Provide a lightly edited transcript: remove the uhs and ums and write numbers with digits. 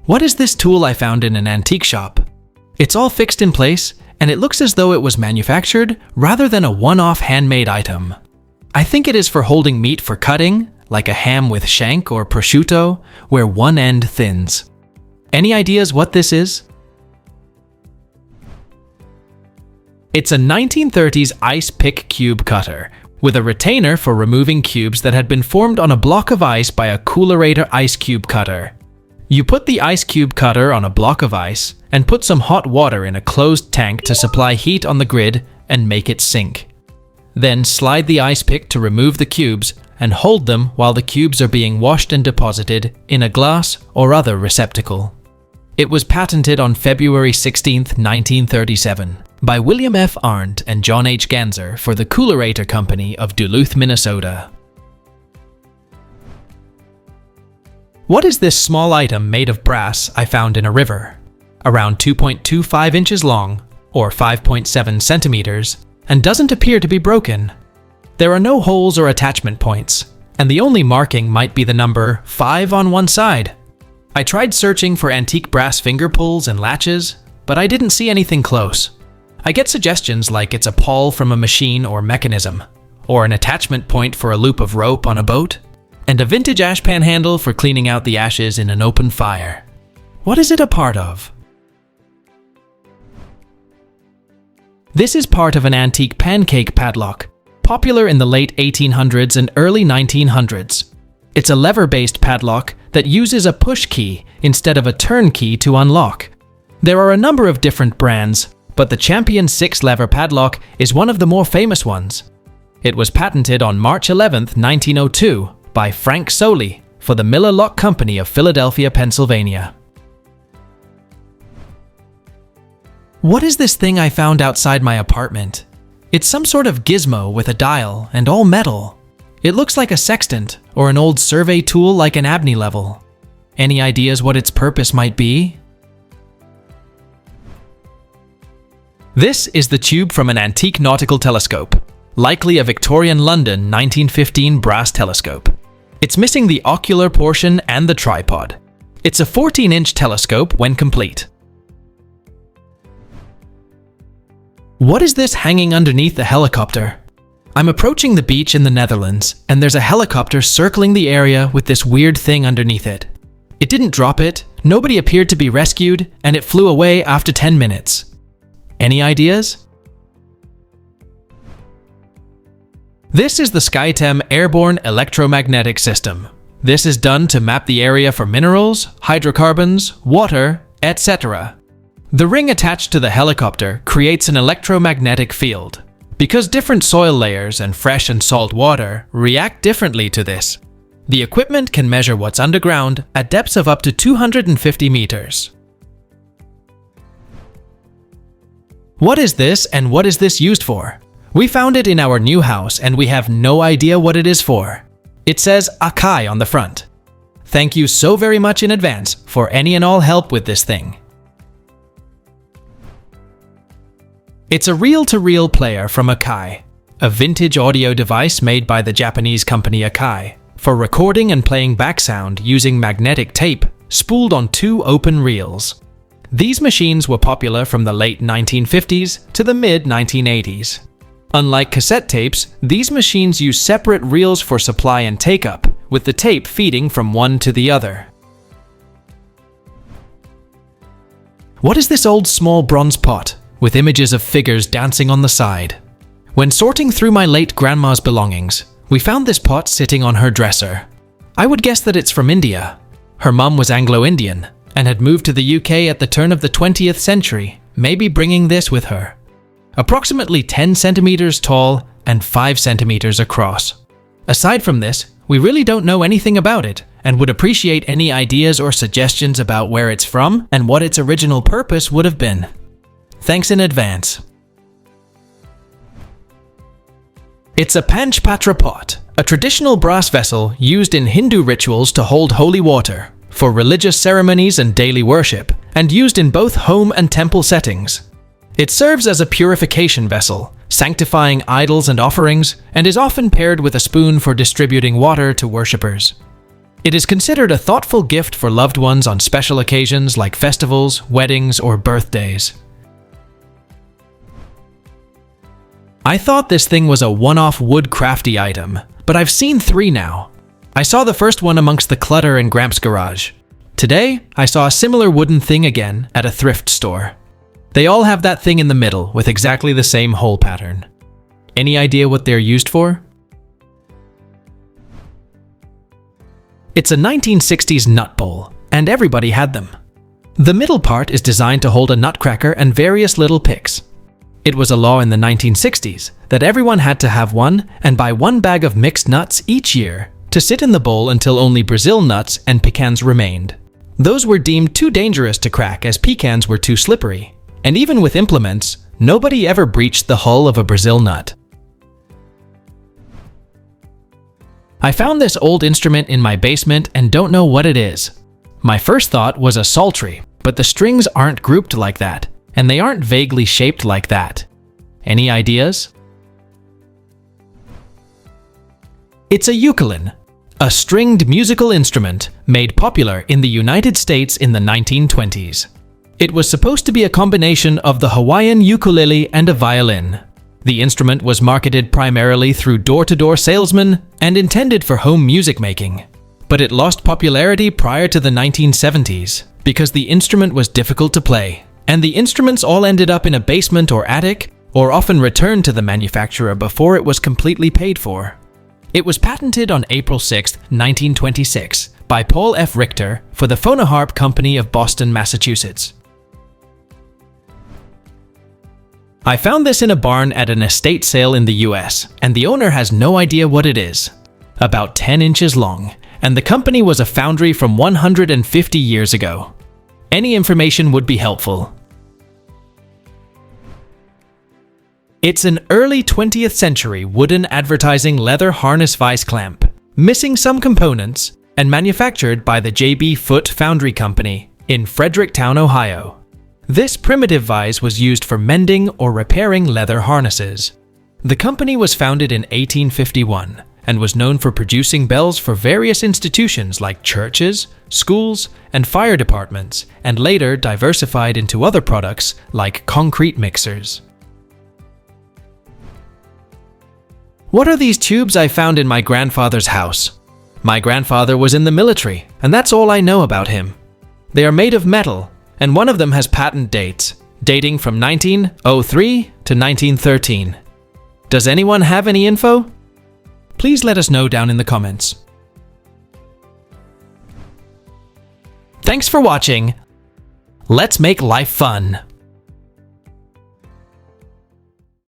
What is this tool I found in an antique shop? It's all fixed in place, and it looks as though it was manufactured rather than a one-off handmade item. I think it is for holding meat for cutting, like a ham with shank or prosciutto, where one end thins. Any ideas what this is? It's a 1930s ice pick cube cutter, with a retainer for removing cubes that had been formed on a block of ice by a coolerator ice cube cutter. You put the ice cube cutter on a block of ice and put some hot water in a closed tank to supply heat on the grid and make it sink. Then slide the ice pick to remove the cubes and hold them while the cubes are being washed and deposited in a glass or other receptacle. It was patented on February 16, 1937 by William F. Arndt and John H. Ganser for the Coolerator Company of Duluth, Minnesota. What is this small item made of brass I found in a river? Around 2.25 inches long, or 5.7 centimeters, and doesn't appear to be broken. There are no holes or attachment points, and the only marking might be the number 5 on one side. I tried searching for antique brass finger pulls and latches, but I didn't see anything close. I get suggestions like it's a pawl from a machine or mechanism, or an attachment point for a loop of rope on a boat, and a vintage ashpan handle for cleaning out the ashes in an open fire. What is it a part of? This is part of an antique pancake padlock, popular in the late 1800s and early 1900s. It's a lever-based padlock that uses a push key instead of a turn key to unlock. There are a number of different brands, but the Champion 6-lever padlock is one of the more famous ones. It was patented on March 11, 1902, by Frank Soley for the Miller Lock Company of Philadelphia, Pennsylvania. What is this thing I found outside my apartment? It's some sort of gizmo with a dial and all metal. It looks like a sextant or an old survey tool like an Abney level. Any ideas what its purpose might be? This is the tube from an antique nautical telescope, likely a Victorian London 1915 brass telescope. It's missing the ocular portion and the tripod. It's a 14-inch telescope when complete. What is this hanging underneath the helicopter? I'm approaching the beach in the Netherlands, and there's a helicopter circling the area with this weird thing underneath it. It didn't drop it, nobody appeared to be rescued, and it flew away after 10 minutes. Any ideas? This is the SkyTem Airborne Electromagnetic System. This is done to map the area for minerals, hydrocarbons, water, etc. The ring attached to the helicopter creates an electromagnetic field. Because different soil layers and fresh and salt water react differently to this, the equipment can measure what's underground at depths of up to 250 meters. What is this and what is this used for? We found it in our new house and we have no idea what it is for. It says Akai on the front. Thank you so very much in advance for any and all help with this thing. It's a reel-to-reel player from Akai, a vintage audio device made by the Japanese company Akai for recording and playing back sound using magnetic tape spooled on 2 open reels. These machines were popular from the late 1950s to the mid-1980s. Unlike cassette tapes, these machines use separate reels for supply and take-up, with the tape feeding from one to the other. What is this old small bronze pot with images of figures dancing on the side? When sorting through my late grandma's belongings, we found this pot sitting on her dresser. I would guess that it's from India. Her mum was Anglo-Indian and had moved to the UK at the turn of the 20th century, maybe bringing this with her. Approximately 10 centimeters tall and 5 centimeters across. Aside from this, we really don't know anything about it and would appreciate any ideas or suggestions about where it's from and what its original purpose would have been. Thanks in advance. It's a panchpatra pot, a traditional brass vessel used in Hindu rituals to hold holy water, for religious ceremonies and daily worship, and used in both home and temple settings. It serves as a purification vessel, sanctifying idols and offerings, and is often paired with a spoon for distributing water to worshippers. It is considered a thoughtful gift for loved ones on special occasions like festivals, weddings, or birthdays. I thought this thing was a one-off wood crafty item, but I've seen 3 now. I saw the first one amongst the clutter in Gramps' garage. Today, I saw a similar wooden thing again at a thrift store. They all have that thing in the middle with exactly the same hole pattern. Any idea what they're used for? It's a 1960s nut bowl, and everybody had them. The middle part is designed to hold a nutcracker and various little picks. It was a law in the 1960s that everyone had to have one and buy 1 bag of mixed nuts each year to sit in the bowl until only Brazil nuts and pecans remained. Those were deemed too dangerous to crack as pecans were too slippery, and even with implements, nobody ever breached the hull of a Brazil nut. I found this old instrument in my basement and don't know what it is. My first thought was a psaltery, but the strings aren't grouped like that, and they aren't vaguely shaped like that. Any ideas? It's a ukulele, a stringed musical instrument made popular in the United States in the 1920s. It was supposed to be a combination of the Hawaiian ukulele and a violin. The instrument was marketed primarily through door-to-door salesmen and intended for home music making. But it lost popularity prior to the 1970s because the instrument was difficult to play, and the instruments all ended up in a basement or attic, or often returned to the manufacturer before it was completely paid for. It was patented on April 6, 1926, by Paul F. Richter for the Phonoharp Company of Boston, Massachusetts. I found this in a barn at an estate sale in the US, and the owner has no idea what it is. About 10 inches long, and the company was a foundry from 150 years ago. Any information would be helpful. It's an early 20th century wooden advertising leather harness vise clamp, missing some components, and manufactured by the J.B. Foote Foundry Company in Fredericktown, Ohio. This primitive vise was used for mending or repairing leather harnesses. The company was founded in 1851 and was known for producing bells for various institutions like churches, schools, and fire departments, and later diversified into other products like concrete mixers. What are these tubes I found in my grandfather's house? My grandfather was in the military, and that's all I know about him. They are made of metal, and one of them has patent dates, dating from 1903 to 1913. Does anyone have any info? Please let us know down in the comments. Thanks for watching. Let's make life fun.